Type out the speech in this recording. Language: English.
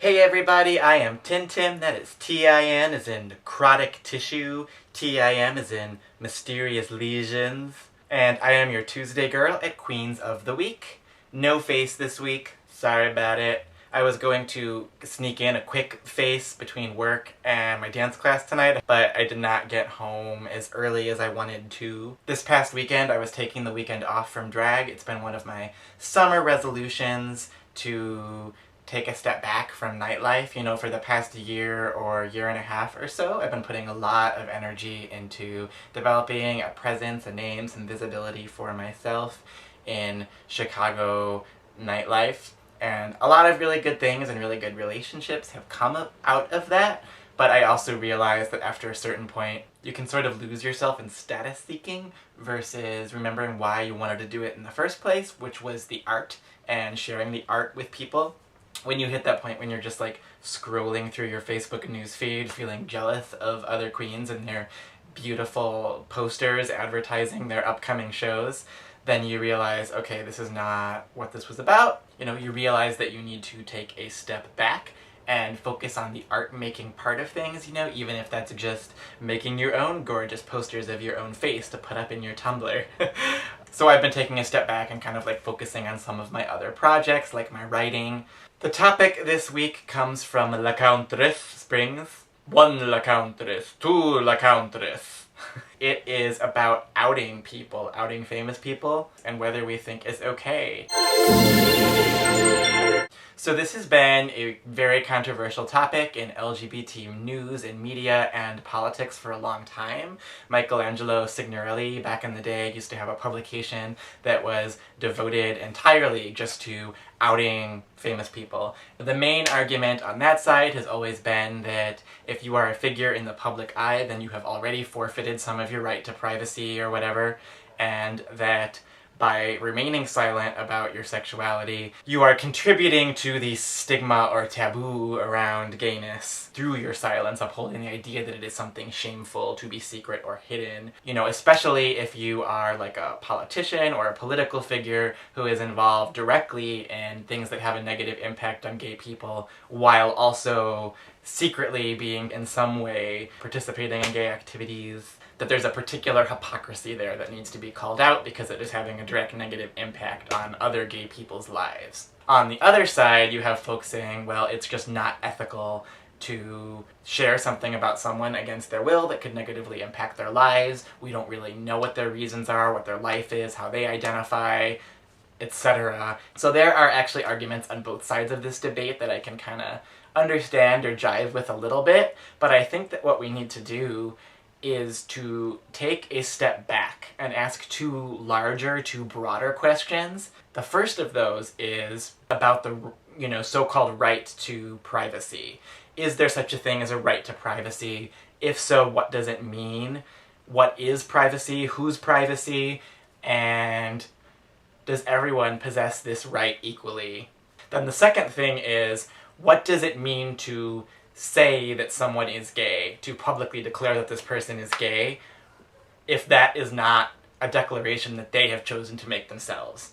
Hey everybody, I am TinTim, that is T-I-N as in necrotic tissue, T-I-M as in mysterious lesions, and I am your Tuesday girl at Queens of the Week. No face this week, sorry about it. I was going to sneak in a quick face between work and my dance class tonight, but I did not get home as early as I wanted to. This past weekend I was taking the weekend off from drag. It's been one of my summer resolutions to take a step back from nightlife. You know, for the past year or year and a half or so, I've been putting a lot of energy into developing a presence, a name, some visibility for myself in Chicago nightlife. And a lot of really good things and really good relationships have come out of that, but I also realized that after a certain point, you can sort of lose yourself in status seeking versus remembering why you wanted to do it in the first place, which was the art and sharing the art with people. When you hit that point when you're just like scrolling through your Facebook newsfeed feeling jealous of other queens and their beautiful posters advertising their upcoming shows, then you realize, okay, this is not what this was about. You know, you realize that you need to take a step back and focus on the art-making part of things, you know, even if that's just making your own gorgeous posters of your own face to put up in your Tumblr. So I've been taking a step back and kind of like focusing on some of my other projects, like my writing. The topic this week comes from La Countess Springs. 1 La Countess, 2 La Countess. It is about outing people, outing famous people, and whether we think is okay. So this has been a very controversial topic in LGBT news and media and politics for a long time. Michelangelo Signorelli, back in the day, used to have a publication that was devoted entirely just to outing famous people. The main argument on that side has always been that if you are a figure in the public eye, then you have already forfeited some of your right to privacy or whatever, and that by remaining silent about your sexuality, you are contributing to the stigma or taboo around gayness through your silence, upholding the idea that it is something shameful to be secret or hidden. You know, especially if you are like a politician or a political figure who is involved directly in things that have a negative impact on gay people, while also secretly being in some way participating in gay activities, that there's a particular hypocrisy there that needs to be called out because it is having a direct negative impact on other gay people's lives. On the other side, you have folks saying, well, it's just not ethical to share something about someone against their will that could negatively impact their lives. We don't really know what their reasons are, what their life is, how they identify, etc. So there are actually arguments on both sides of this debate that I can kind of understand or jive with a little bit, but I think that what we need to do is to take a step back and ask two larger, two broader questions. The first of those is about the, so-called right to privacy. Is there such a thing as a right to privacy? If so, what does it mean? What is privacy? Whose privacy? And does everyone possess this right equally? Then the second thing is, what does it mean to say that someone is gay, to publicly declare that this person is gay, if that is not a declaration that they have chosen to make themselves?